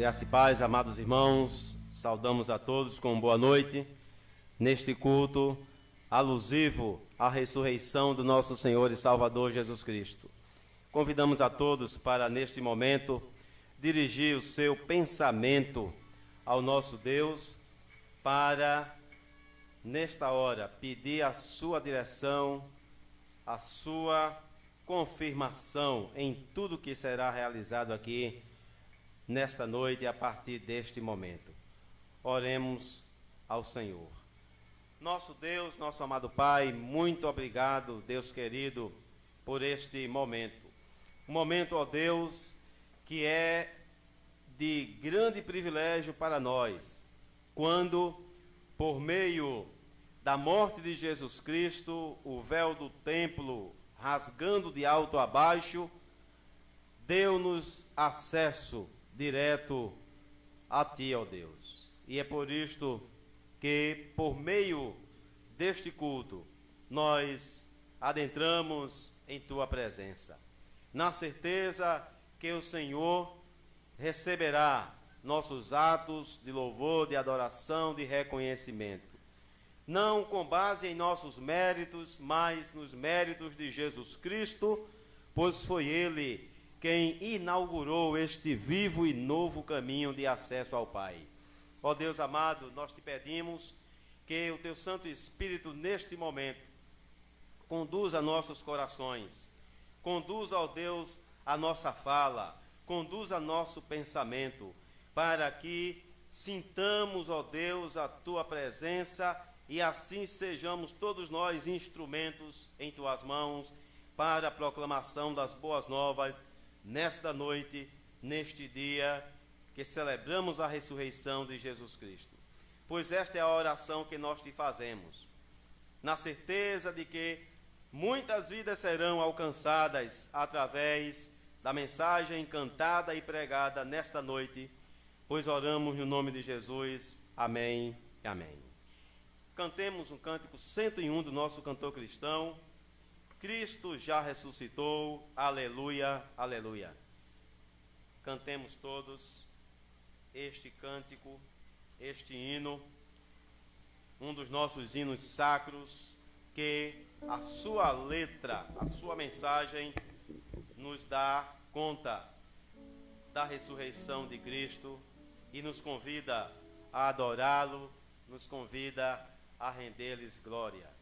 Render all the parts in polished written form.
Graça e paz, amados irmãos, saudamos a todos com boa noite, neste culto alusivo à ressurreição do nosso Senhor e Salvador Jesus Cristo. Convidamos a todos para, neste momento, dirigir o seu pensamento ao nosso Deus, para, nesta hora, pedir a sua direção, a sua confirmação em tudo que será realizado aqui nesta noite e a partir deste momento. Oremos ao Senhor. Nosso Deus, nosso amado Pai, muito obrigado, Deus querido, por este momento. Um momento, ó Deus, que é de grande privilégio para nós, quando, por meio da morte de Jesus Cristo, o véu do templo, rasgando de alto a baixo, deu-nos acesso direto a Ti, ó Deus. E é por isto que, por meio deste culto, nós adentramos em Tua presença, na certeza que o Senhor receberá nossos atos de louvor, de adoração, de reconhecimento. Não com base em nossos méritos, mas nos méritos de Jesus Cristo, pois foi Ele quem inaugurou este vivo e novo caminho de acesso ao Pai. Ó Deus amado, nós te pedimos que o Teu Santo Espírito, neste momento, conduza nossos corações, conduza, ó Deus, a nossa fala, conduza nosso pensamento, para que sintamos, ó Deus, a Tua presença e assim sejamos todos nós instrumentos em Tuas mãos para a proclamação das boas novas nesta noite, neste dia que celebramos a ressurreição de Jesus Cristo. Pois esta é a oração que nós te fazemos, na certeza de que muitas vidas serão alcançadas através da mensagem cantada e pregada nesta noite, pois oramos no nome de Jesus. Amém e amém. Cantemos um cântico 101 do nosso cantor cristão. Cristo já ressuscitou, aleluia, aleluia. Cantemos todos este cântico, este hino, um dos nossos hinos sacros, que a sua letra, a sua mensagem, nos dá conta da ressurreição de Cristo e nos convida a adorá-lo, nos convida a render-lhes glória.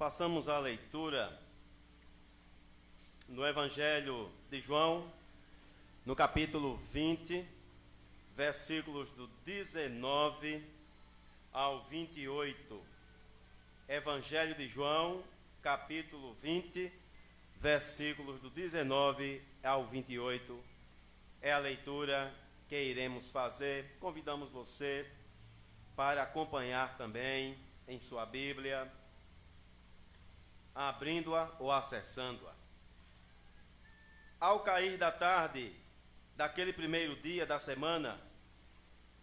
Façamos a leitura no Evangelho de João, no capítulo 20, versículos do 19 ao 28. Evangelho de João, capítulo 20, versículos do 19 ao 28. É a leitura que iremos fazer. Convidamos você para acompanhar também em sua Bíblia, abrindo-a ou acessando-a. Ao cair da tarde daquele primeiro dia da semana,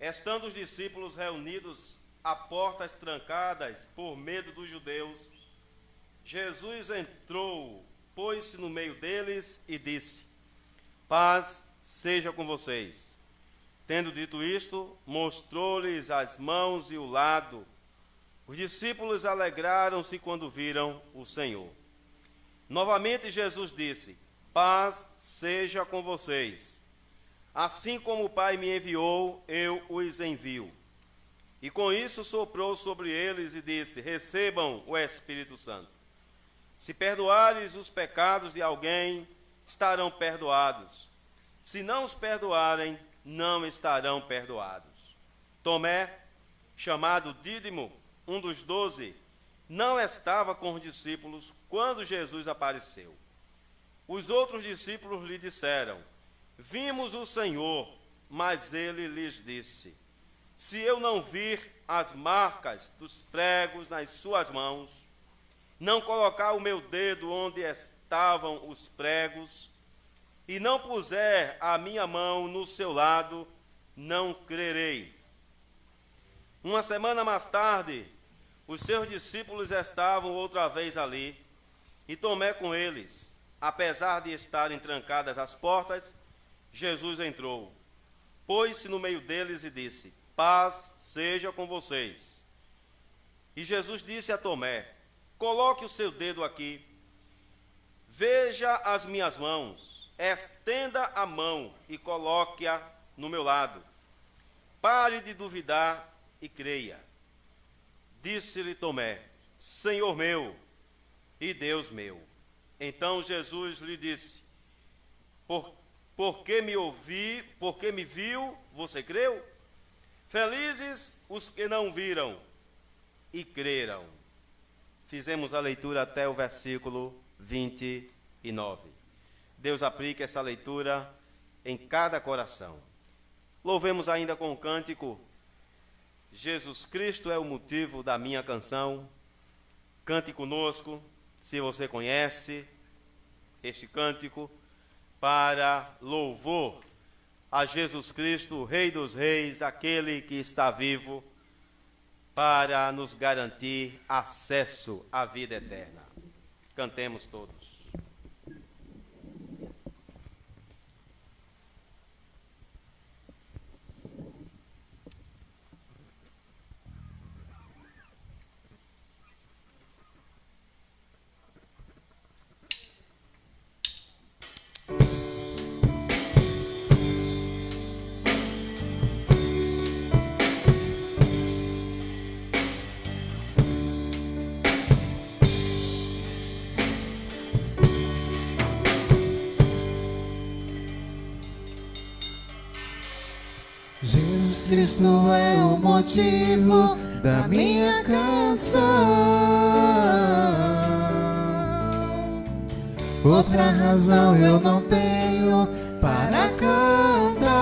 estando os discípulos reunidos a portas trancadas por medo dos judeus, Jesus entrou, pôs-se no meio deles e disse: paz seja com vocês. Tendo dito isto, mostrou-lhes as mãos e o lado. Os discípulos alegraram-se quando viram o Senhor. Novamente Jesus disse: paz seja com vocês. Assim como o Pai me enviou, eu os envio. E com isso soprou sobre eles e disse: recebam o Espírito Santo. Se perdoares os pecados de alguém, estarão perdoados. Se não os perdoarem, não estarão perdoados. Tomé, chamado Dídimo, um dos 12, não estava com os discípulos quando Jesus apareceu. Os outros discípulos lhe disseram: vimos o Senhor. Mas ele lhes disse: se eu não vir as marcas dos pregos nas suas mãos, não colocar o meu dedo onde estavam os pregos, e não puser a minha mão no seu lado, não crerei. Uma semana mais tarde, os seus discípulos estavam outra vez ali, e Tomé com eles. Apesar de estarem trancadas as portas, Jesus entrou, pôs-se no meio deles e disse: paz seja com vocês. E Jesus disse a Tomé: coloque o seu dedo aqui, veja as minhas mãos, estenda a mão e coloque-a no meu lado. Pare de duvidar e creia. Disse-lhe Tomé: Senhor meu e Deus meu. Então Jesus lhe disse: porque me viu, você creu? Felizes os que não viram e creram. Fizemos a leitura até o versículo 29. Deus aplique essa leitura em cada coração. Louvemos ainda com o cântico: Jesus Cristo é o motivo da minha canção. Cante conosco, se você conhece este cântico, para louvor a Jesus Cristo, Rei dos Reis, aquele que está vivo, para nos garantir acesso à vida eterna. Cantemos todos. Cristo é o motivo da minha canção. Outra razão eu não tenho para cantar.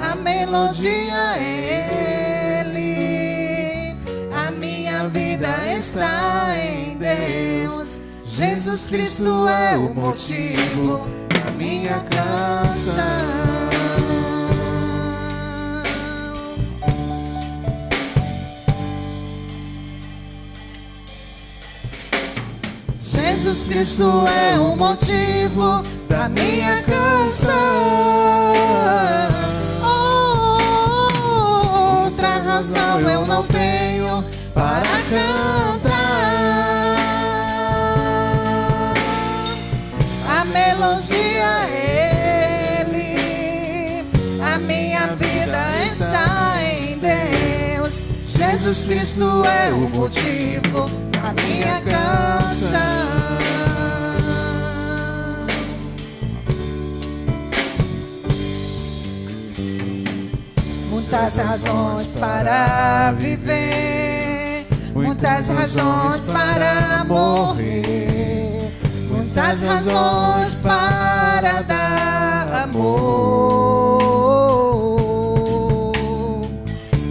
A melodia é Ele, a minha vida está em Deus. Jesus Cristo é o motivo da minha canção. Jesus Cristo é o motivo da minha canção. Outra razão eu não tenho para cantar. A melodia é Ele, a minha vida está em Deus. Jesus Cristo é o motivo da minha canção. Muitas razões para viver, muitas razões para morrer, muitas razões para dar amor.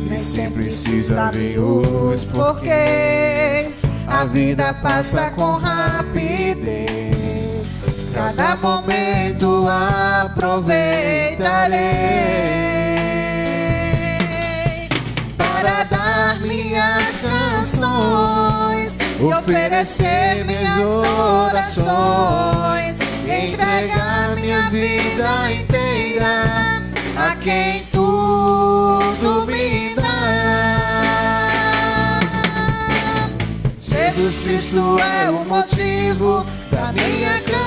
Nem sempre precisa ver os porquês, a vida passa com rapidez. Cada momento aproveitarei para dar minhas canções e oferecer minhas orações, entregar minha vida inteira a quem tudo me dá. Jesus Cristo é o motivo da minha canção.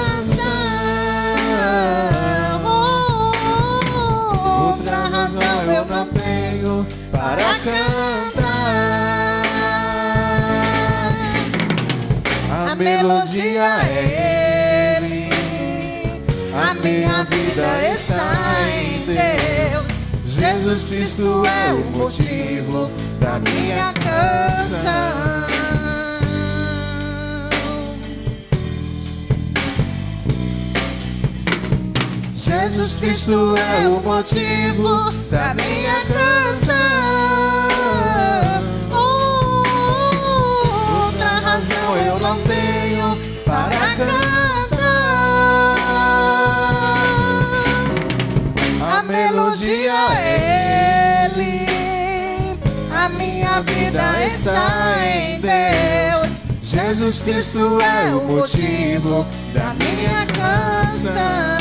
Outra razão eu não tenho para cantar. A melodia é Ele, a minha vida está em Deus. Jesus Cristo é o motivo da minha canção. Jesus Cristo é o motivo da minha canção. Outra razão eu não tenho para cantar. A melodia é Ele, a minha vida está em Deus. Jesus Cristo é o motivo da minha canção.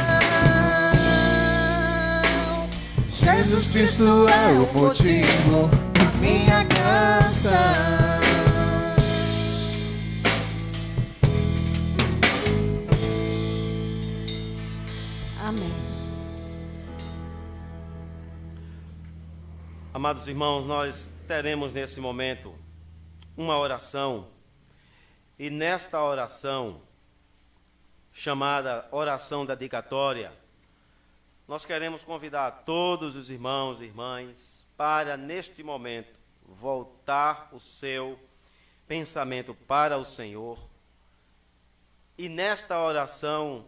Jesus Cristo é o motivo da minha canção. Amém. Amados irmãos, nós teremos nesse momento uma oração, e nesta oração, chamada oração dedicatória, nós queremos convidar todos os irmãos e irmãs para, neste momento, voltar o seu pensamento para o Senhor e, nesta oração,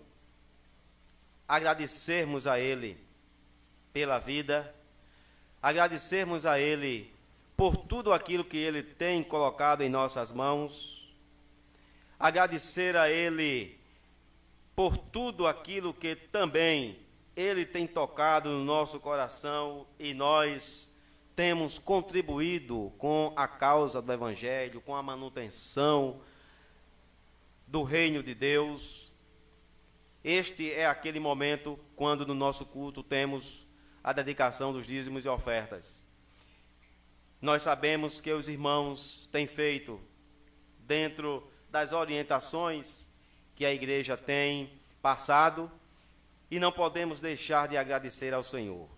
agradecermos a Ele pela vida, agradecermos a Ele por tudo aquilo que Ele tem colocado em nossas mãos, agradecer a Ele por tudo aquilo que também Ele tem tocado no nosso coração e nós temos contribuído com a causa do Evangelho, com a manutenção do reino de Deus. Este é aquele momento quando no nosso culto temos a dedicação dos dízimos e ofertas. Nós sabemos que os irmãos têm feito dentro das orientações que a igreja tem passado, e não podemos deixar de agradecer ao Senhor,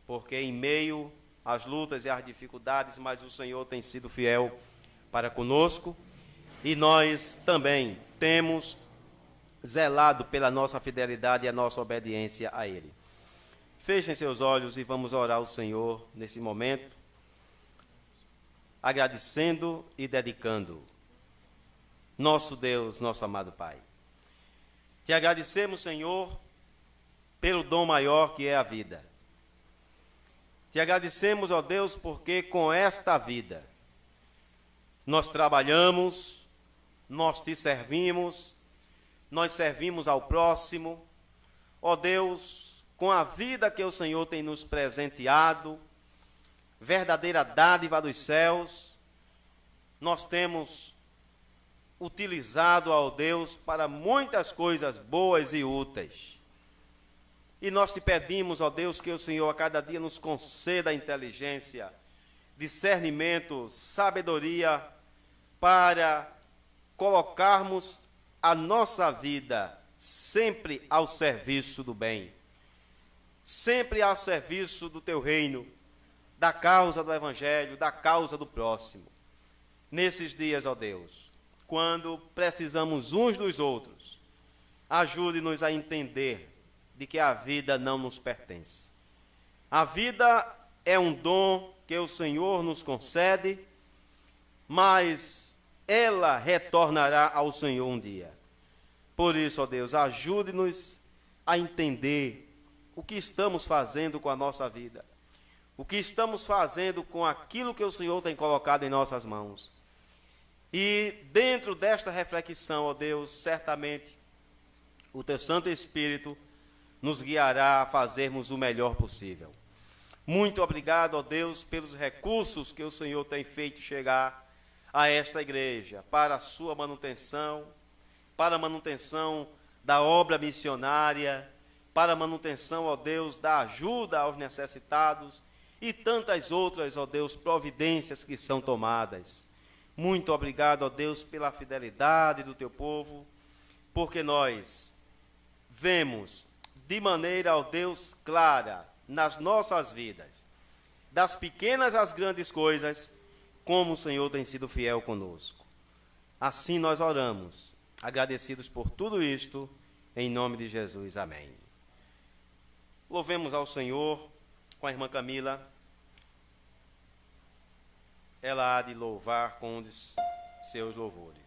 porque em meio às lutas e às dificuldades, mas o Senhor tem sido fiel para conosco, e nós também temos zelado pela nossa fidelidade e a nossa obediência a Ele. Fechem seus olhos e vamos orar ao Senhor nesse momento, agradecendo e dedicando. Nosso Deus, nosso amado Pai, te agradecemos, Senhor, pelo dom maior que é a vida. Te agradecemos, ó Deus, porque com esta vida nós trabalhamos, nós te servimos, nós servimos ao próximo. Ó Deus, com a vida que o Senhor tem nos presenteado, verdadeira dádiva dos céus, nós temos utilizado, ó Deus, para muitas coisas boas e úteis. E nós te pedimos, ó Deus, que o Senhor a cada dia nos conceda inteligência, discernimento, sabedoria, para colocarmos a nossa vida sempre ao serviço do bem, sempre ao serviço do teu reino, da causa do Evangelho, da causa do próximo. nesses dias, ó Deus, quando precisamos uns dos outros, ajude-nos a entender de que a vida não nos pertence. A vida é um dom que o Senhor nos concede, mas ela retornará ao Senhor um dia. Por isso, ó Deus, ajude-nos a entender o que estamos fazendo com a nossa vida, o que estamos fazendo com aquilo que o Senhor tem colocado em nossas mãos. E dentro desta reflexão, ó Deus, certamente o Teu Santo Espírito nos guiará a fazermos o melhor possível. Muito obrigado, ó Deus, pelos recursos que o Senhor tem feito chegar a esta igreja, para a sua manutenção, para a manutenção da obra missionária, para a manutenção, ó Deus, da ajuda aos necessitados e tantas outras, ó Deus, providências que são tomadas. Muito obrigado, ó Deus, pela fidelidade do Teu povo, porque nós vemos de maneira, ó Deus, clara nas nossas vidas, das pequenas às grandes coisas, como o Senhor tem sido fiel conosco. Assim nós oramos, agradecidos por tudo isto, em nome de Jesus. Amém. Louvemos ao Senhor com a irmã Camila. Ela há de louvar com um de seus louvores.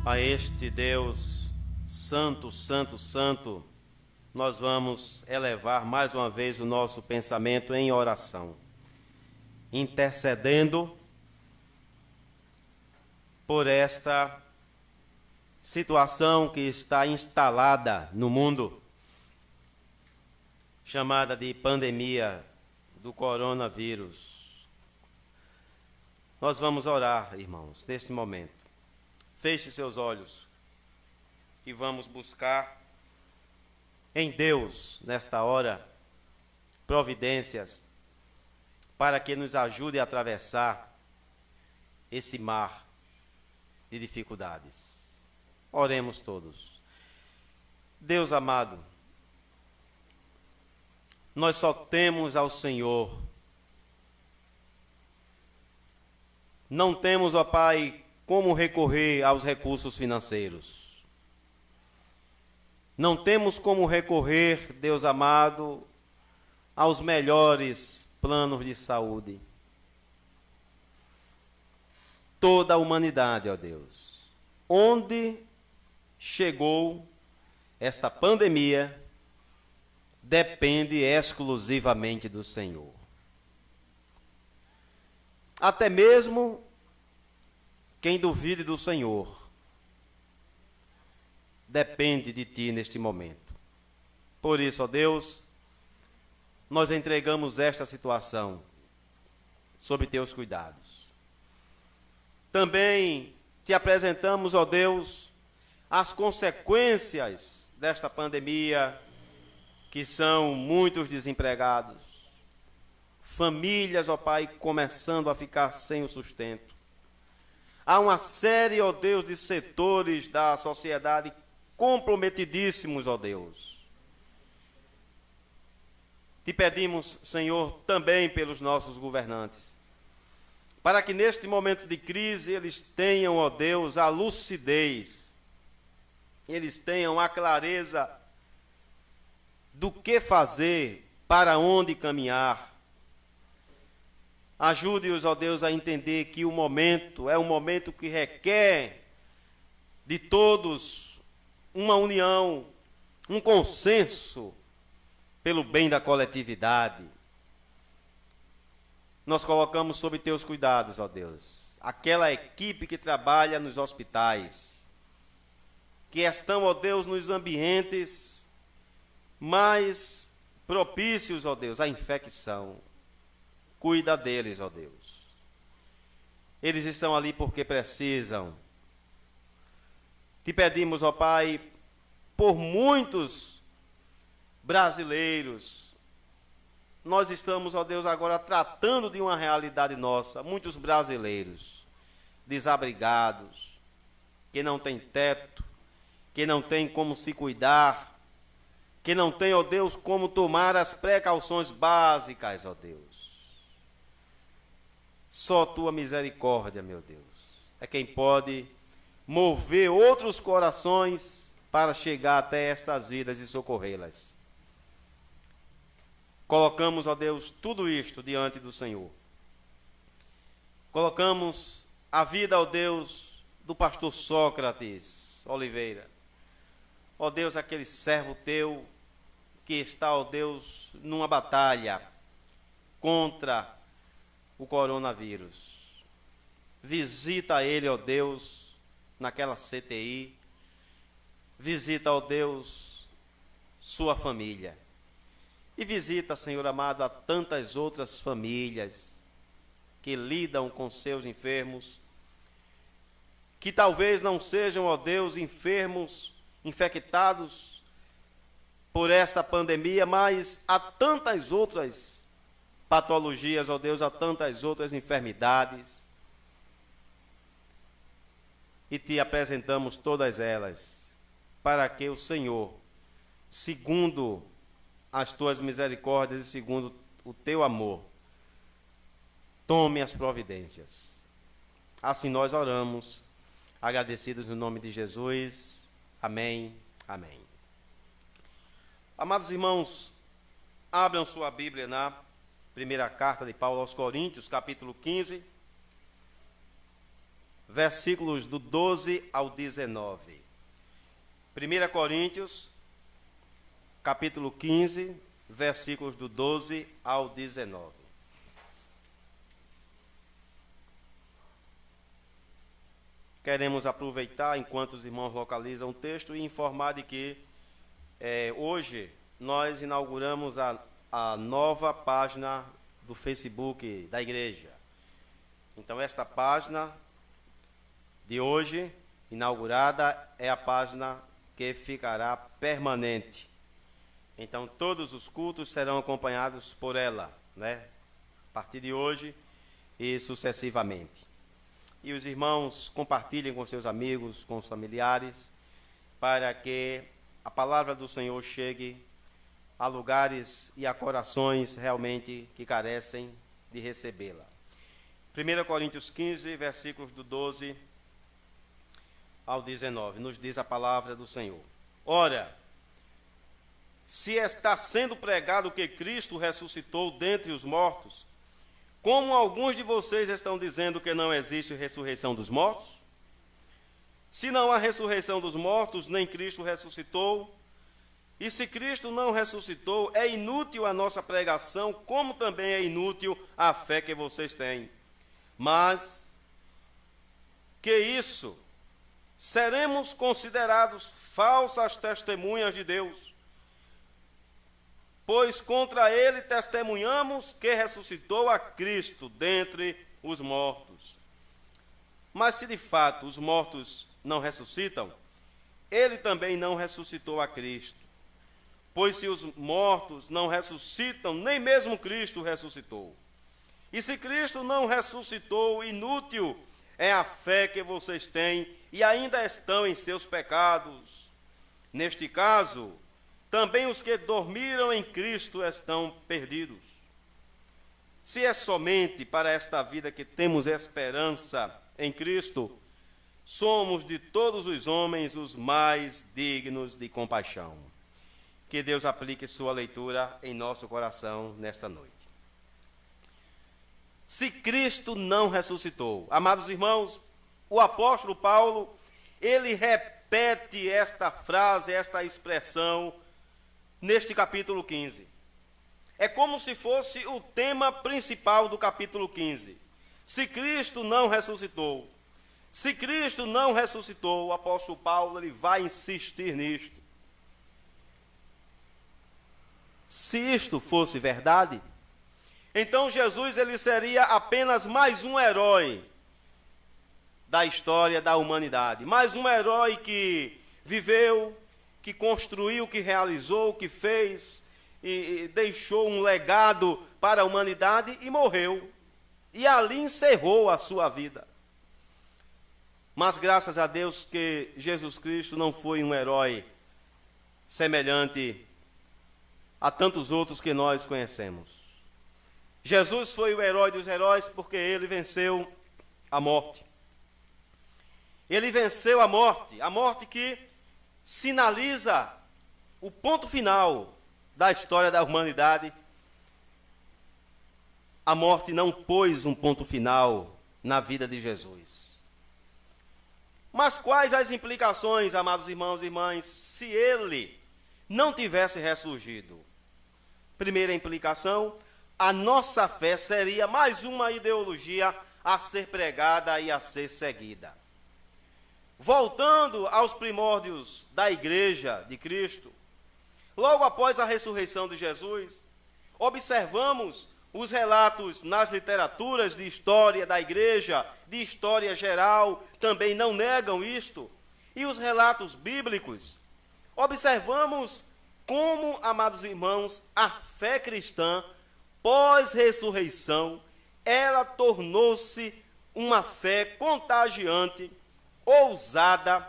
A este Deus santo, santo, santo, nós vamos elevar mais uma vez o nosso pensamento em oração, intercedendo por esta situação que está instalada no mundo, chamada de pandemia do coronavírus. Nós vamos orar, irmãos, neste momento. Feche seus olhos e vamos buscar em Deus, nesta hora, providências para que nos ajude a atravessar esse mar de dificuldades. Oremos todos. Deus amado, nós só temos ao Senhor. Não temos, ó Pai, como recorrer aos recursos financeiros. Não temos como recorrer, Deus amado, aos melhores planos de saúde. Toda a humanidade, ó Deus, onde chegou esta pandemia, depende exclusivamente do Senhor. Até mesmo quem duvide do Senhor depende de Ti neste momento. Por isso, ó Deus, nós entregamos esta situação sob Teus cuidados. Também Te apresentamos, ó Deus, as consequências desta pandemia, que são muitos desempregados, famílias, ó Pai, começando a ficar sem o sustento. Há uma série, ó Deus, de setores da sociedade comprometidíssimos, ó Deus. Te pedimos, Senhor, também pelos nossos governantes, para que neste momento de crise eles tenham, ó Deus, a lucidez, eles tenham a clareza do que fazer, para onde caminhar. Ajude-os, ó Deus, a entender que o momento é um momento que requer de todos uma união, um consenso pelo bem da coletividade. Nós colocamos sob Teus cuidados, ó Deus, aquela equipe que trabalha nos hospitais, que estão, ó Deus, nos ambientes mais propícios, ó Deus, à infecção. Cuida deles, ó Deus. Eles estão ali porque precisam. Te pedimos, ó Pai, por muitos brasileiros. Nós estamos, ó Deus, agora tratando de uma realidade nossa. Muitos brasileiros desabrigados, que não têm teto, que não têm como se cuidar, que não têm, ó Deus, como tomar as precauções básicas, ó Deus. Só Tua misericórdia, meu Deus, é quem pode mover outros corações para chegar até estas vidas e socorrê-las. Colocamos, ó Deus, tudo isto diante do Senhor. Colocamos a vida, ó Deus, do pastor Sócrates Oliveira. Ó Deus, aquele servo Teu que está, ó Deus, numa batalha contra o coronavírus. Visita ele, ó Deus, naquela CTI. Visita, ó Deus, sua família. E visita, Senhor amado, a tantas outras famílias que lidam com seus enfermos, que talvez não sejam, ó Deus, enfermos, infectados por esta pandemia, mas há tantas outras patologias, ó Deus, há tantas outras enfermidades, e Te apresentamos todas elas, para que o Senhor, segundo as Tuas misericórdias e segundo o Teu amor, tome as providências. Assim nós oramos, agradecidos no nome de Jesus. Amém, amém. Amados irmãos, abram sua Bíblia na primeira carta de Paulo aos Coríntios, capítulo 15. versículos do 12 ao 19. 1 Coríntios, capítulo 15, versículos do 12 ao 19. Queremos aproveitar, enquanto os irmãos localizam o texto, e informar de que hoje nós inauguramos a nova página do Facebook da igreja. Então, esta página de hoje, inaugurada, é a página que ficará permanente. Então, todos os cultos serão acompanhados por ela, né? A partir de hoje e sucessivamente. E os irmãos compartilhem com seus amigos, com os familiares, para que a palavra do Senhor chegue a lugares e a corações realmente que carecem de recebê-la. 1 Coríntios 15, versículos do 12 ao 19, nos diz a palavra do Senhor. Ora, se está sendo pregado que Cristo ressuscitou dentre os mortos, como alguns de vocês estão dizendo que não existe ressurreição dos mortos? Se não há ressurreição dos mortos, nem Cristo ressuscitou, e se Cristo não ressuscitou, é inútil a nossa pregação, como também é inútil a fé que vocês têm. Mas, que isso, seremos considerados falsas testemunhas de Deus, pois contra ele testemunhamos que ressuscitou a Cristo dentre os mortos. Mas se de fato os mortos não ressuscitam, ele também não ressuscitou a Cristo. Pois se os mortos não ressuscitam, nem mesmo Cristo ressuscitou. E se Cristo não ressuscitou, inútil é a fé que vocês têm e ainda estão em seus pecados. Neste caso, também os que dormiram em Cristo estão perdidos. Se é somente para esta vida que temos esperança em Cristo, somos de todos os homens os mais dignos de compaixão. Que Deus aplique sua leitura em nosso coração nesta noite. Se Cristo não ressuscitou, amados irmãos, o apóstolo Paulo, ele repete esta frase, esta expressão, neste capítulo 15. É como se fosse o tema principal do capítulo 15. Se Cristo não ressuscitou, se Cristo não ressuscitou, o apóstolo Paulo ele vai insistir nisto. Se isto fosse verdade, então Jesus ele seria apenas mais um herói da história da humanidade. Mais um herói que viveu, que construiu, que realizou, que fez e deixou um legado para a humanidade e morreu. E ali encerrou a sua vida. Mas graças a Deus que Jesus Cristo não foi um herói semelhante a tantos outros que nós conhecemos. Jesus foi o herói dos heróis porque ele venceu a morte. Ele venceu a morte que sinaliza o ponto final da história da humanidade. A morte não pôs um ponto final na vida de Jesus. Mas quais as implicações, amados irmãos e irmãs, se ele não tivesse ressurgido? Primeira implicação, a nossa fé seria mais uma ideologia a ser pregada e a ser seguida. Voltando aos primórdios da Igreja de Cristo, logo após a ressurreição de Jesus, observamos os relatos nas literaturas de história da Igreja, de história geral, também não negam isto, e os relatos bíblicos. Observamos como, amados irmãos, a fé cristã, pós-ressurreição, ela tornou-se uma fé contagiante, ousada,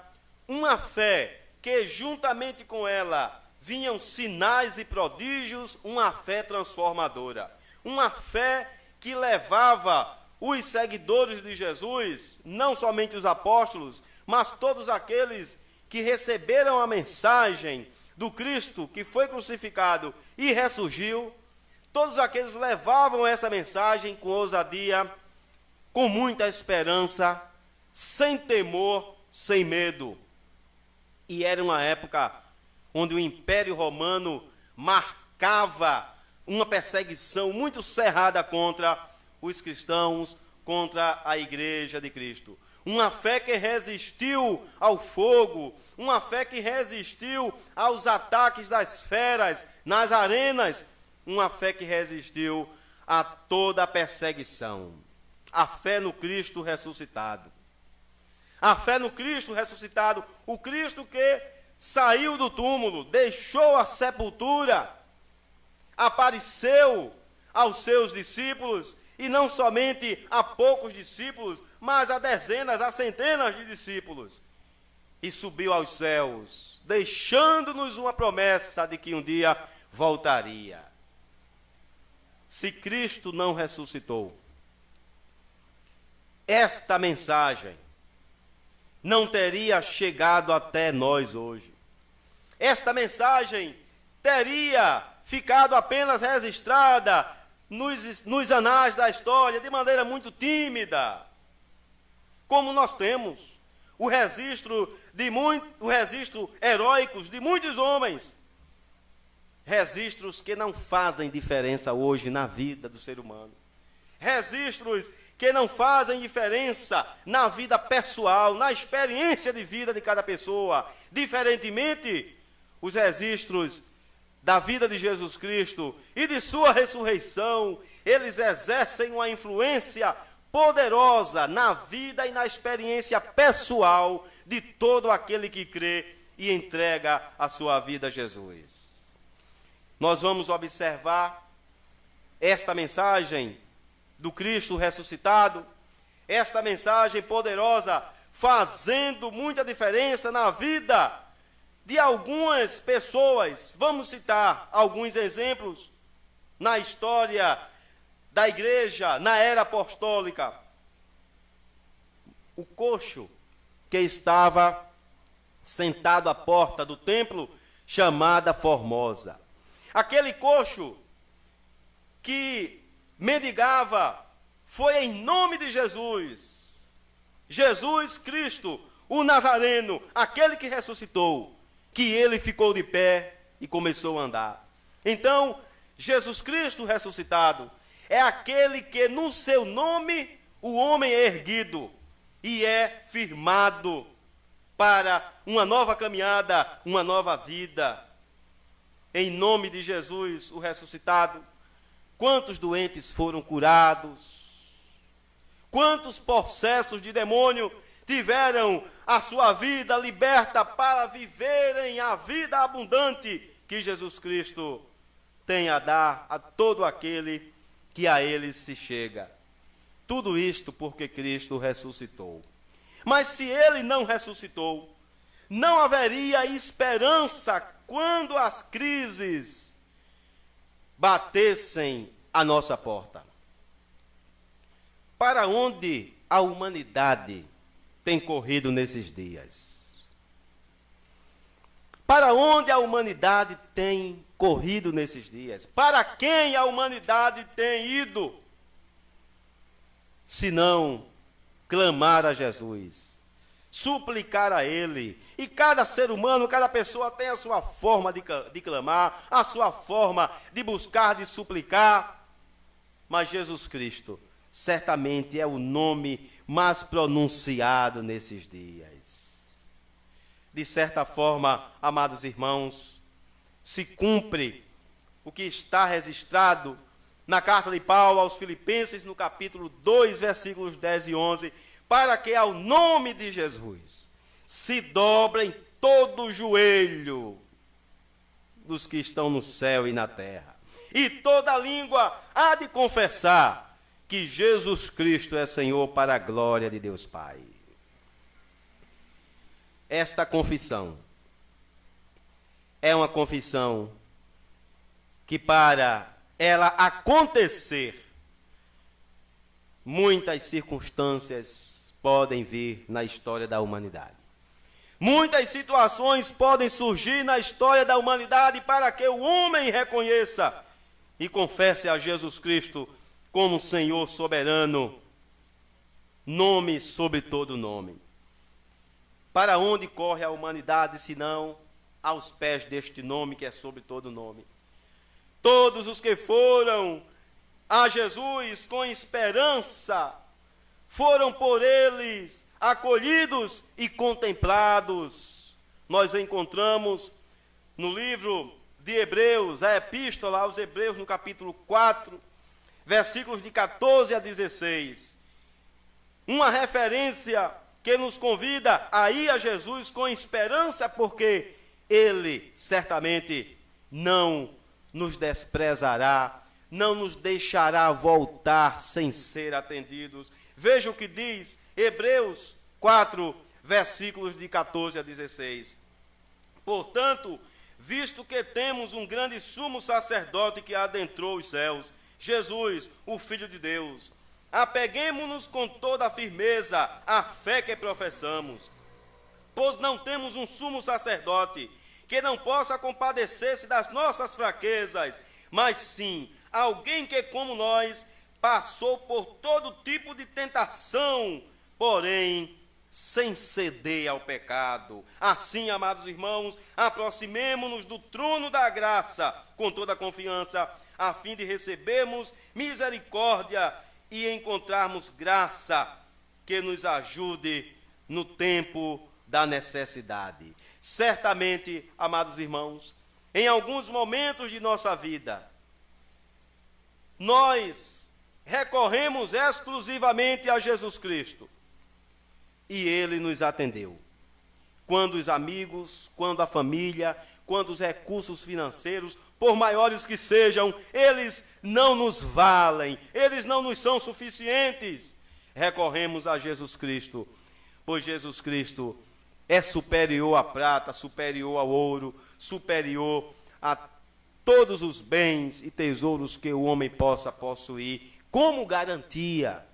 uma fé que juntamente com ela vinham sinais e prodígios, uma fé transformadora, uma fé que levava os seguidores de Jesus, não somente os apóstolos, mas todos aqueles que receberam a mensagem do Cristo que foi crucificado e ressurgiu, todos aqueles levavam essa mensagem com ousadia, com muita esperança, sem temor, sem medo. E era uma época onde o Império Romano marcava uma perseguição muito cerrada contra os cristãos, contra a Igreja de Cristo. Uma fé que resistiu ao fogo, uma fé que resistiu aos ataques das feras nas arenas, uma fé que resistiu a toda a perseguição. A fé no Cristo ressuscitado. A fé no Cristo ressuscitado, o Cristo que saiu do túmulo, deixou a sepultura, apareceu aos seus discípulos, e não somente a poucos discípulos, mas a dezenas, a centenas de discípulos, e subiu aos céus, deixando-nos uma promessa de que um dia voltaria. Se Cristo não ressuscitou, esta mensagem não teria chegado até nós hoje. Esta mensagem teria ficado apenas registrada nos anais da história de maneira muito tímida, como nós temos o registro heróicos de muitos homens, registros que não fazem diferença hoje na vida do ser humano, registros que não fazem diferença na vida pessoal, na experiência de vida de cada pessoa. Diferentemente, os registros da vida de Jesus Cristo e de sua ressurreição, eles exercem uma influência poderosa na vida e na experiência pessoal de todo aquele que crê e entrega a sua vida a Jesus. Nós vamos observar esta mensagem do Cristo ressuscitado, esta mensagem poderosa, fazendo muita diferença na vida de algumas pessoas. Vamos citar alguns exemplos na história da igreja, na era apostólica. O coxo que estava sentado à porta do templo, chamada Formosa. Aquele coxo que mendigava, foi em nome de Jesus. Jesus Cristo, o Nazareno, aquele que ressuscitou, que ele ficou de pé e começou a andar. Então, Jesus Cristo ressuscitado é aquele que no seu nome o homem é erguido e é firmado para uma nova caminhada, uma nova vida. Em nome de Jesus, o ressuscitado, quantos doentes foram curados? Quantos possessos de demônio tiveram a sua vida liberta para viverem a vida abundante que Jesus Cristo tem a dar a todo aquele que a ele se chega? Tudo isto porque Cristo ressuscitou. Mas se ele não ressuscitou, não haveria esperança quando as crises batessem à nossa porta. Para onde a humanidade tem corrido nesses dias? Para onde a humanidade tem corrido nesses dias? Para quem a humanidade tem ido? Se não clamar a Jesus, suplicar a Ele. E cada ser humano, cada pessoa tem a sua forma de clamar, a sua forma de buscar, de suplicar. Mas Jesus Cristo certamente é o nome mais pronunciado nesses dias. De certa forma, amados irmãos, se cumpre o que está registrado na carta de Paulo aos Filipenses, no capítulo 2, versículos 10 e 11, para que ao nome de Jesus se dobrem todo o joelho dos que estão no céu e na terra, e toda língua há de confessar que Jesus Cristo é Senhor, para a glória de Deus Pai. Esta confissão é uma confissão que, para ela acontecer, muitas circunstâncias podem vir na história da humanidade. Muitas situações podem surgir na história da humanidade para que o homem reconheça e confesse a Jesus Cristo como Senhor soberano nome sobre todo nome. Para onde corre a humanidade, senão aos pés deste nome que é sobre todo nome? Todos os que foram a Jesus com esperança foram por eles acolhidos e contemplados. Nós encontramos no livro de Hebreus, a epístola aos Hebreus, no capítulo 4, versículos de 14 a 16. Uma referência que nos convida a ir a Jesus com esperança, porque Ele certamente não nos desprezará, não nos deixará voltar sem ser atendidos. Veja o que diz Hebreus 4, versículos de 14 a 16. Portanto, visto que temos um grande sumo sacerdote que adentrou os céus, Jesus, o Filho de Deus, apeguemo-nos com toda a firmeza à fé que professamos, pois não temos um sumo sacerdote que não possa compadecer-se das nossas fraquezas, mas sim alguém que, como nós, passou por todo tipo de tentação, porém sem ceder ao pecado. Assim, amados irmãos, aproximemo-nos do trono da graça com toda a confiança, a fim de recebermos misericórdia e encontrarmos graça que nos ajude no tempo da necessidade. Certamente, amados irmãos, em alguns momentos de nossa vida, nós recorremos exclusivamente a Jesus Cristo e Ele nos atendeu. Quando os amigos, quando a família, quando os recursos financeiros, por maiores que sejam, eles não nos valem, eles não nos são suficientes. Recorremos a Jesus Cristo, pois Jesus Cristo é superior à prata, superior ao ouro, superior a todos os bens e tesouros que o homem possa possuir, como garantia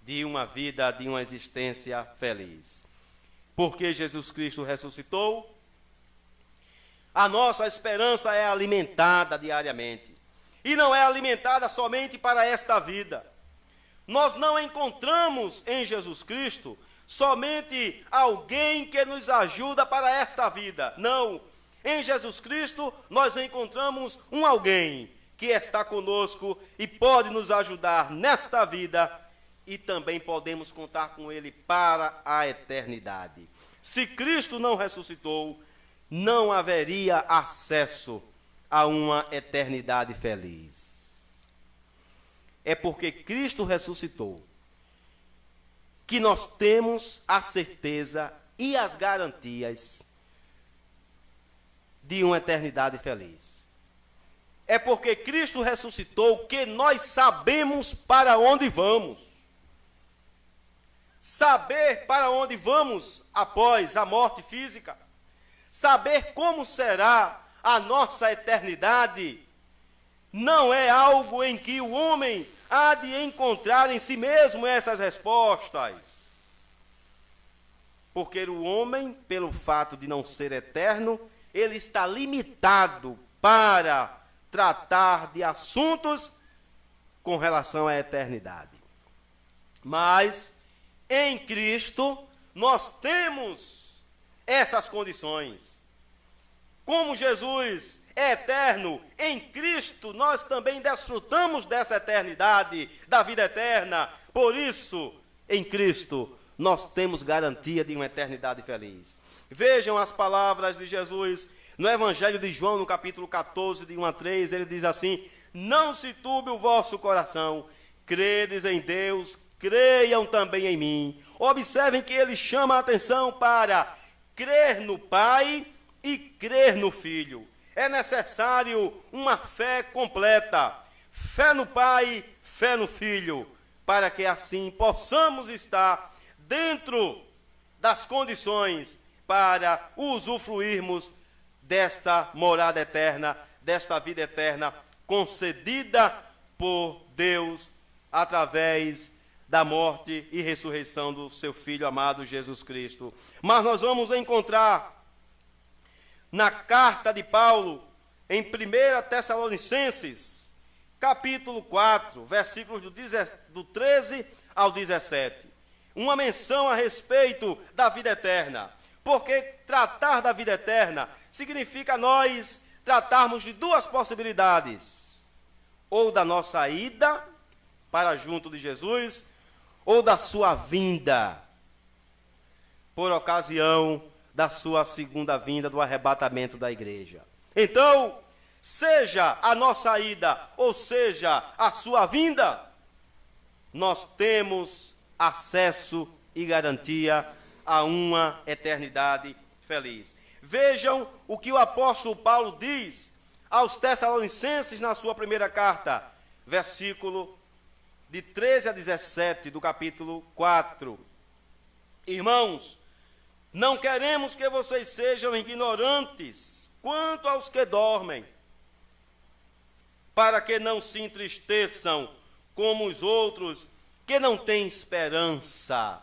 de uma vida, de uma existência feliz. Porque Jesus Cristo ressuscitou, a nossa esperança é alimentada diariamente. E não é alimentada somente para esta vida. Nós não encontramos em Jesus Cristo somente alguém que nos ajuda para esta vida. Não. Em Jesus Cristo nós encontramos um alguém que está conosco e pode nos ajudar nesta vida, e também podemos contar com Ele para a eternidade. Se Cristo não ressuscitou, não haveria acesso a uma eternidade feliz. É porque Cristo ressuscitou que nós temos a certeza e as garantias de uma eternidade feliz. É porque Cristo ressuscitou que nós sabemos para onde vamos. Saber para onde vamos após a morte física, saber como será a nossa eternidade, não é algo em que o homem há de encontrar em si mesmo essas respostas. Porque o homem, pelo fato de não ser eterno, ele está limitado para tratar de assuntos com relação à eternidade. Mas em Cristo nós temos essas condições. Como Jesus é eterno, em Cristo nós também desfrutamos dessa eternidade, da vida eterna. Por isso, em Cristo, nós temos garantia de uma eternidade feliz. Vejam as palavras de Jesus no Evangelho de João, no capítulo 14, de 1 a 3, ele diz assim: não se turbe o vosso coração, credes em Deus, creiam também em mim. Observem que ele chama a atenção para crer no Pai e crer no Filho. É necessário uma fé completa, fé no Pai, fé no Filho, para que assim possamos estar dentro das condições para usufruirmos desta morada eterna, desta vida eterna, concedida por Deus através da morte e ressurreição do seu Filho amado Jesus Cristo. Mas nós vamos encontrar na carta de Paulo, em 1 Tessalonicenses, capítulo 4, versículos do 13 ao 17. uma menção a respeito da vida eterna. Porque tratar da vida eterna significa nós tratarmos de duas possibilidades: ou da nossa ida para junto de Jesus, ou da sua vinda, por ocasião da sua segunda vinda, do arrebatamento da igreja. Então, seja a nossa ida, ou seja a sua vinda, nós temos acesso e garantia a uma eternidade feliz. Vejam o que o apóstolo Paulo diz aos Tessalonicenses na sua primeira carta, versículo de 13 a 17 do capítulo 4. Irmãos, não queremos que vocês sejam ignorantes quanto aos que dormem, para que não se entristeçam como os outros que não têm esperança.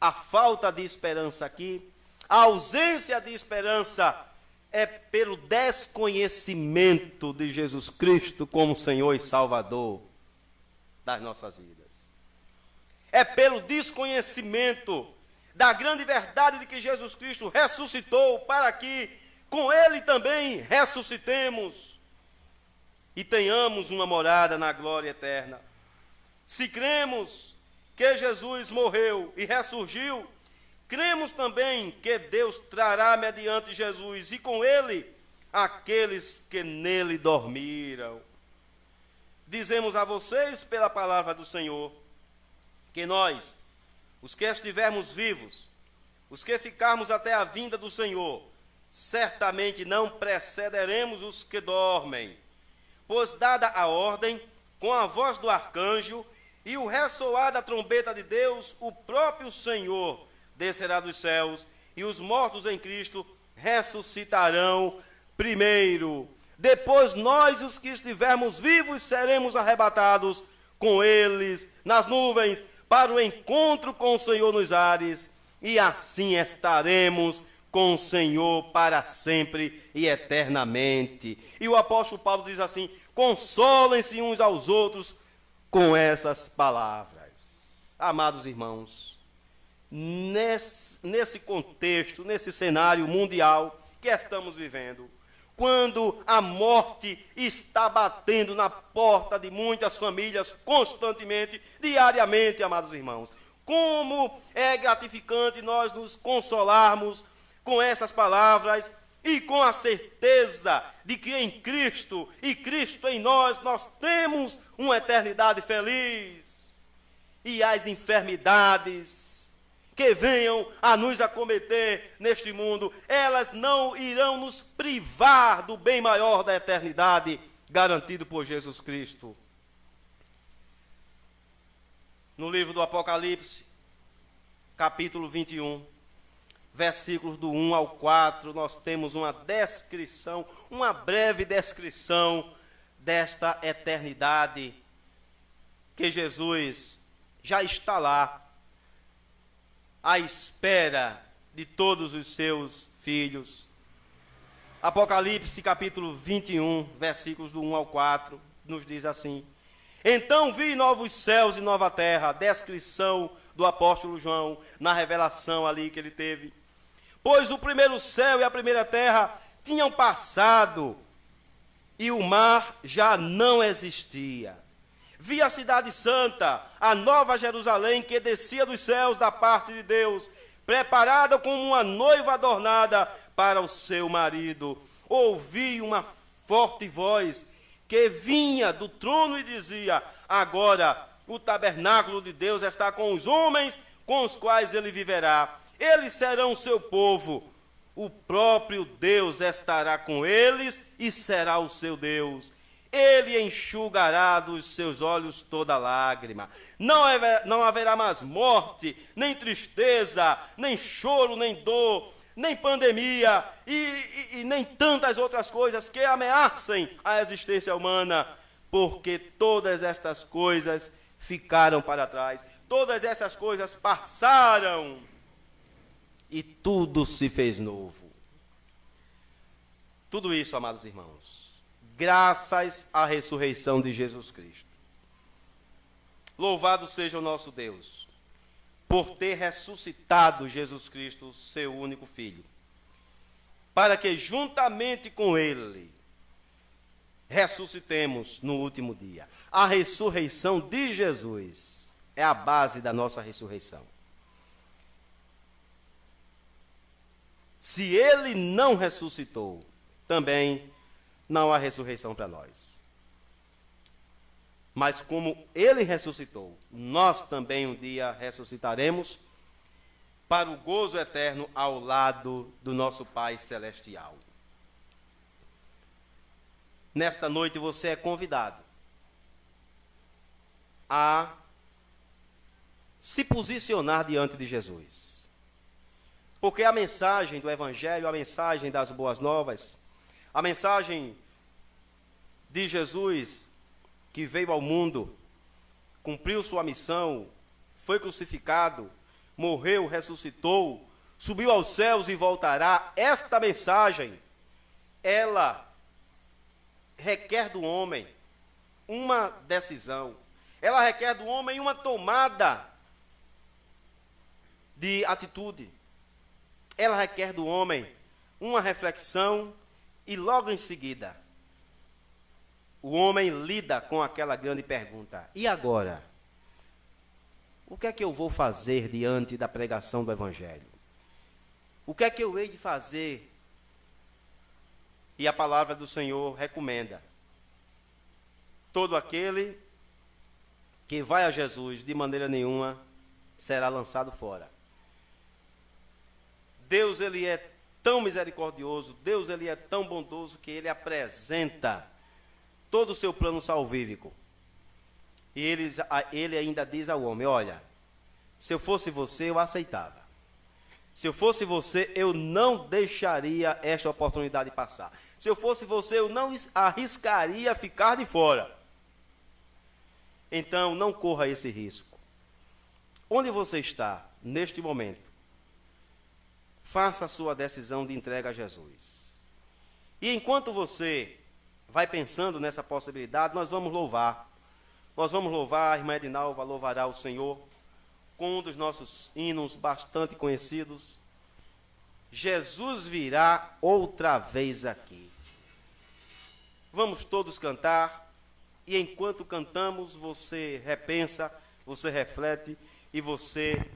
A falta de esperança aqui, a ausência de esperança, é pelo desconhecimento de Jesus Cristo como Senhor e Salvador das nossas vidas. É pelo desconhecimento da grande verdade de que Jesus Cristo ressuscitou, para que com Ele também ressuscitemos e tenhamos uma morada na glória eterna. Se cremos que Jesus morreu e ressurgiu, cremos também que Deus trará mediante Jesus e com Ele aqueles que nele dormiram. Dizemos a vocês pela palavra do Senhor que nós, os que estivermos vivos, os que ficarmos até a vinda do Senhor, certamente não precederemos os que dormem. Pois dada a ordem, com a voz do arcanjo e o ressoar da trombeta de Deus, o próprio Senhor descerá dos céus, e os mortos em Cristo ressuscitarão primeiro. Depois nós, os que estivermos vivos, seremos arrebatados com eles nas nuvens, para o encontro com o Senhor nos ares, e assim estaremos com o Senhor para sempre e eternamente. E o apóstolo Paulo diz assim: consolem-se uns aos outros com essas palavras. Amados irmãos, nesse contexto, nesse cenário mundial que estamos vivendo, quando a morte está batendo na porta de muitas famílias constantemente, diariamente, amados irmãos, como é gratificante nós nos consolarmos com essas palavras e com a certeza de que em Cristo e Cristo em nós temos uma eternidade feliz. E as enfermidades que venham a nos acometer neste mundo, elas não irão nos privar do bem maior da eternidade, garantido por Jesus Cristo. No livro do Apocalipse, capítulo 21, versículos do 1 ao 4, nós temos uma descrição, uma breve descrição desta eternidade, que Jesus já está lá, à espera de todos os seus filhos. Apocalipse capítulo 21, versículos do 1 ao 4, nos diz assim: então vi novos céus e nova terra, a descrição do apóstolo João, na revelação ali que ele teve. Pois o primeiro céu e a primeira terra tinham passado, e o mar já não existia. Vi a cidade santa, a nova Jerusalém, que descia dos céus da parte de Deus, preparada como uma noiva adornada para o seu marido. Ouvi uma forte voz que vinha do trono e dizia: agora o tabernáculo de Deus está com os homens, com os quais ele viverá. Eles serão o seu povo. O próprio Deus estará com eles e será o seu Deus. Ele enxugará dos seus olhos toda lágrima. Não haverá mais morte, nem tristeza, nem choro, nem dor, nem pandemia e nem tantas outras coisas que ameacem a existência humana, porque todas estas coisas ficaram para trás. Todas estas coisas passaram e tudo se fez novo. Tudo isso, amados irmãos, graças à ressurreição de Jesus Cristo. Louvado seja o nosso Deus, por ter ressuscitado Jesus Cristo, seu único Filho, para que juntamente com Ele ressuscitemos no último dia. A ressurreição de Jesus é a base da nossa ressurreição. Se Ele não ressuscitou, também não há ressurreição para nós. Mas como Ele ressuscitou, nós também um dia ressuscitaremos para o gozo eterno ao lado do nosso Pai Celestial. Nesta noite você é convidado a se posicionar diante de Jesus. Porque a mensagem do Evangelho, a mensagem das boas novas, a mensagem de Jesus que veio ao mundo, cumpriu sua missão, foi crucificado, morreu, ressuscitou, subiu aos céus e voltará. Esta mensagem, ela requer do homem uma decisão. Ela requer do homem uma tomada de atitude. Ela requer do homem uma reflexão e logo em seguida o homem lida com aquela grande pergunta: e agora? O que é que eu vou fazer diante da pregação do Evangelho? O que é que eu hei de fazer? E a palavra do Senhor recomenda: todo aquele que vai a Jesus de maneira nenhuma será lançado fora. Deus, Ele é tão misericordioso, Deus, Ele é tão bondoso que Ele apresenta todo o seu plano salvífico. E ele ainda diz ao homem: olha, se eu fosse você, eu aceitava. Se eu fosse você, eu não deixaria esta oportunidade passar. Se eu fosse você, eu não arriscaria ficar de fora. Então, não corra esse risco. Onde você está, neste momento, faça a sua decisão de entrega a Jesus. E enquanto você vai pensando nessa possibilidade, nós vamos louvar. Nós vamos louvar, a irmã Edinalva louvará o Senhor com um dos nossos hinos bastante conhecidos: Jesus virá outra vez aqui. Vamos todos cantar, e enquanto cantamos, você repensa, você reflete, e você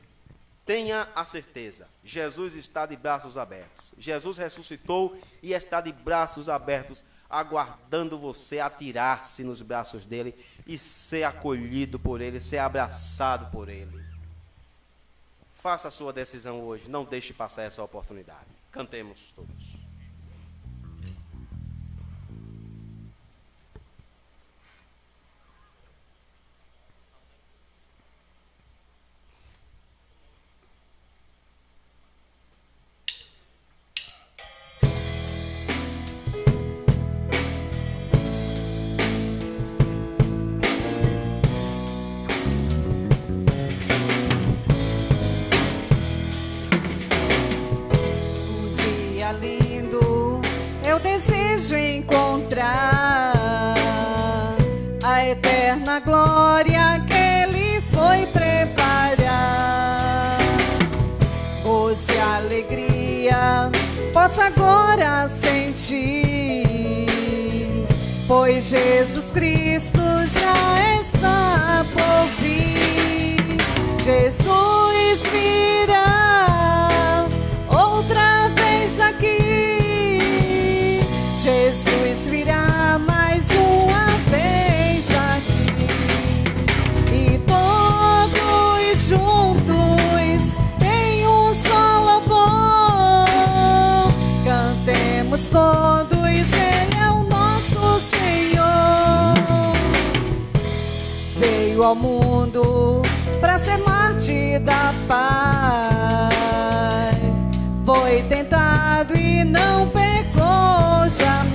tenha a certeza: Jesus está de braços abertos. Jesus ressuscitou e está de braços abertos, aguardando você atirar-se nos braços dele e ser acolhido por ele, ser abraçado por ele. Faça a sua decisão hoje, não deixe passar essa oportunidade. Cantemos todos. Lindo, eu desejo encontrar a eterna glória que Ele foi preparar. Gozo e alegria posso agora sentir, pois Jesus Cristo já está por vir. Jesus virá outra vez aqui, Jesus virá mais uma vez aqui, e todos juntos em um só louvor cantemos todos: Ele é o nosso Senhor. Veio ao mundo para ser mártir da paz, foi tentado e não pecou jamais.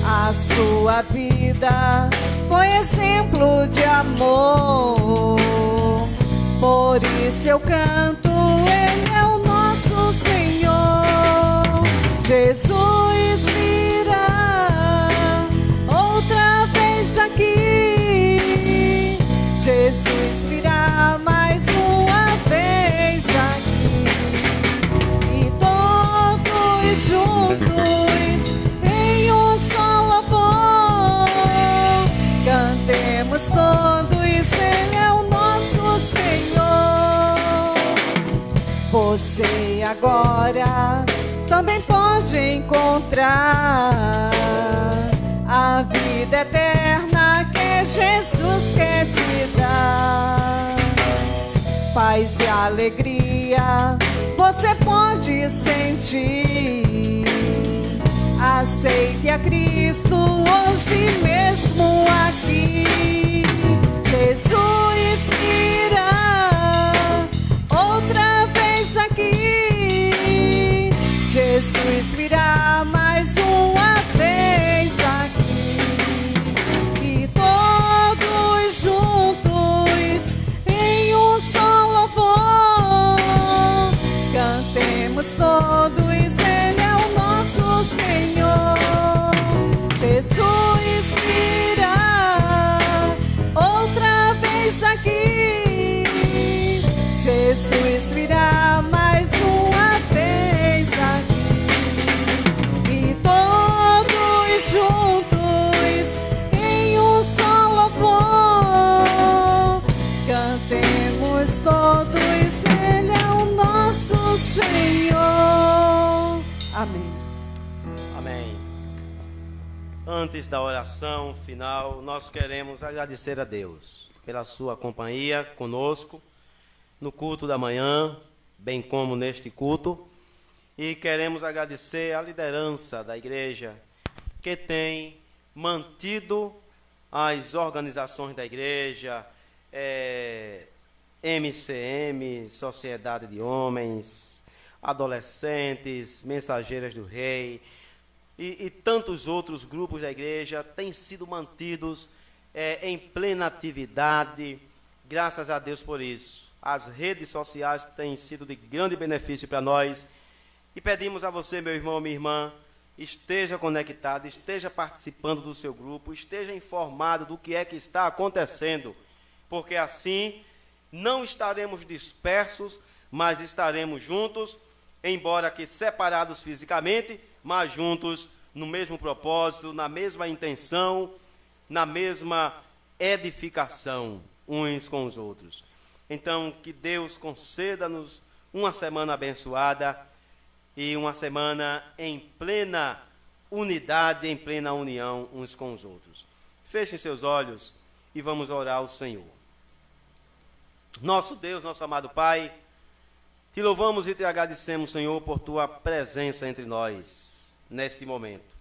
A sua vida foi exemplo de amor, por isso eu canto: Ele é o nosso Senhor. Jesus virá outra vez aqui, Jesus virá você agora também pode encontrar a vida eterna que Jesus quer te dar. Paz e alegria você pode sentir. Aceite a Cristo hoje mesmo aqui. Jesus virá outra vez aqui. Jesus virá mais uma vez aqui. E todos juntos em um só louvor cantemos todos, Ele é o nosso Senhor. Jesus virá outra vez aqui. Jesus virá mais uma vez aqui. E todos juntos em um só louvor cantemos todos, Ele é o nosso Senhor. Amém. Amém. Antes da oração final, nós queremos agradecer a Deus pela sua companhia conosco no culto da manhã, bem como neste culto, e queremos agradecer a liderança da igreja que tem mantido as organizações da igreja, MCM, Sociedade de Homens, Adolescentes, Mensageiras do Rei, e tantos outros grupos da igreja têm sido mantidos em plena atividade. Graças a Deus por isso. As redes sociais têm sido de grande benefício para nós. E pedimos a você, meu irmão, minha irmã, esteja conectado, esteja participando do seu grupo, esteja informado do que é que está acontecendo, porque assim não estaremos dispersos, mas estaremos juntos, embora que separados fisicamente, mas juntos no mesmo propósito, na mesma intenção, na mesma edificação uns com os outros. Então, que Deus conceda-nos uma semana abençoada e uma semana em plena unidade, em plena união uns com os outros. Fechem seus olhos e vamos orar ao Senhor. Nosso Deus, nosso amado Pai, te louvamos e te agradecemos, Senhor, por tua presença entre nós, neste momento.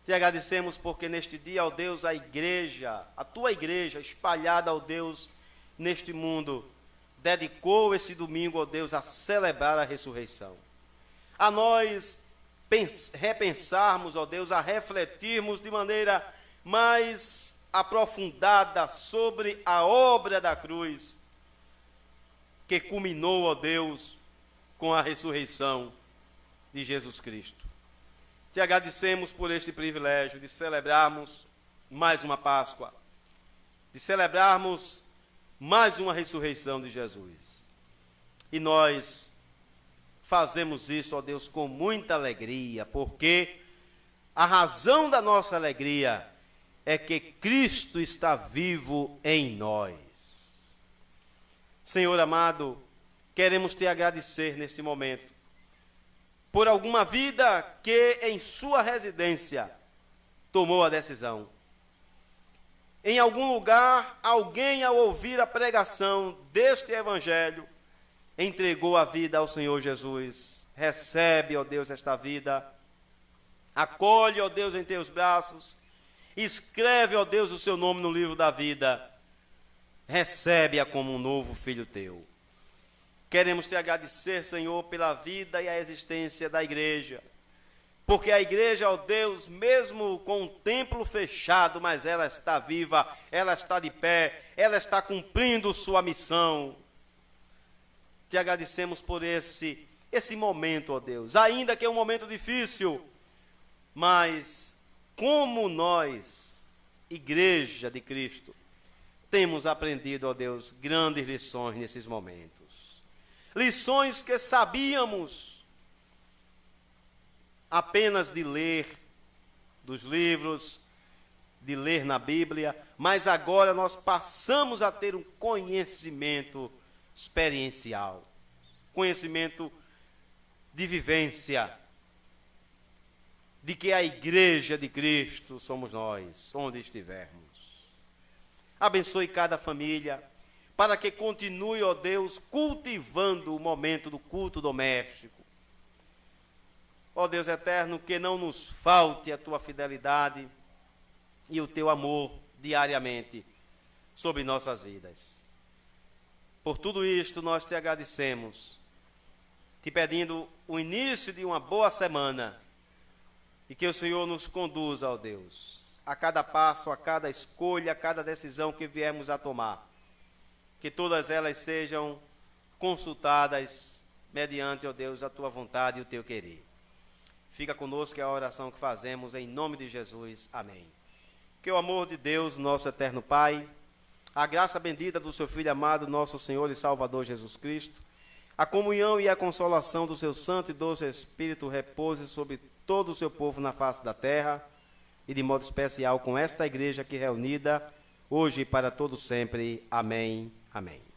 Te agradecemos porque neste dia, ó Deus, a igreja, a tua igreja espalhada, ó Deus, neste mundo, dedicou esse domingo, ó Deus, a celebrar a ressurreição. A nós repensarmos, ó Deus, a refletirmos de maneira mais aprofundada sobre a obra da cruz, que culminou, ó Deus, com a ressurreição de Jesus Cristo. Te agradecemos por este privilégio de celebrarmos mais uma Páscoa, de celebrarmos mais uma ressurreição de Jesus. E nós fazemos isso, ó Deus, com muita alegria, porque a razão da nossa alegria é que Cristo está vivo em nós. Senhor amado, queremos te agradecer neste momento por alguma vida que em sua residência tomou a decisão. Em algum lugar, alguém ao ouvir a pregação deste evangelho, entregou a vida ao Senhor Jesus. Recebe, ó Deus, esta vida. Acolhe, ó Deus, em teus braços. Escreve, ó Deus, o seu nome no livro da vida. Recebe-a como um novo filho teu. Queremos te agradecer, Senhor, pela vida e a existência da igreja. Porque a igreja, ó Deus, mesmo com o templo fechado, mas ela está viva, ela está de pé, ela está cumprindo sua missão. Te agradecemos por esse momento, ó Deus, ainda que é um momento difícil, mas como nós, igreja de Cristo, temos aprendido, ó Deus, grandes lições nesses momentos. Lições que sabíamos apenas de ler dos livros, de ler na Bíblia, mas agora nós passamos a ter um conhecimento experiencial, conhecimento de vivência, de que a igreja de Cristo somos nós, onde estivermos. Abençoe cada família, para que continue, ó Deus, cultivando o momento do culto doméstico. Ó Deus eterno, que não nos falte a tua fidelidade e o teu amor diariamente sobre nossas vidas. Por tudo isto nós te agradecemos, te pedindo o início de uma boa semana e que o Senhor nos conduza, ó Deus, a cada passo, a cada escolha, a cada decisão que viemos a tomar. Que todas elas sejam consultadas mediante, ó Deus, a tua vontade e o teu querer. Fica conosco é a oração que fazemos em nome de Jesus. Amém. Que o amor de Deus, nosso eterno Pai, a graça bendita do seu Filho amado, nosso Senhor e Salvador Jesus Cristo, a comunhão e a consolação do seu Santo e doce Espírito repouse sobre todo o seu povo na face da terra e de modo especial com esta igreja aqui reunida, hoje e para todo sempre. Amém. Amém.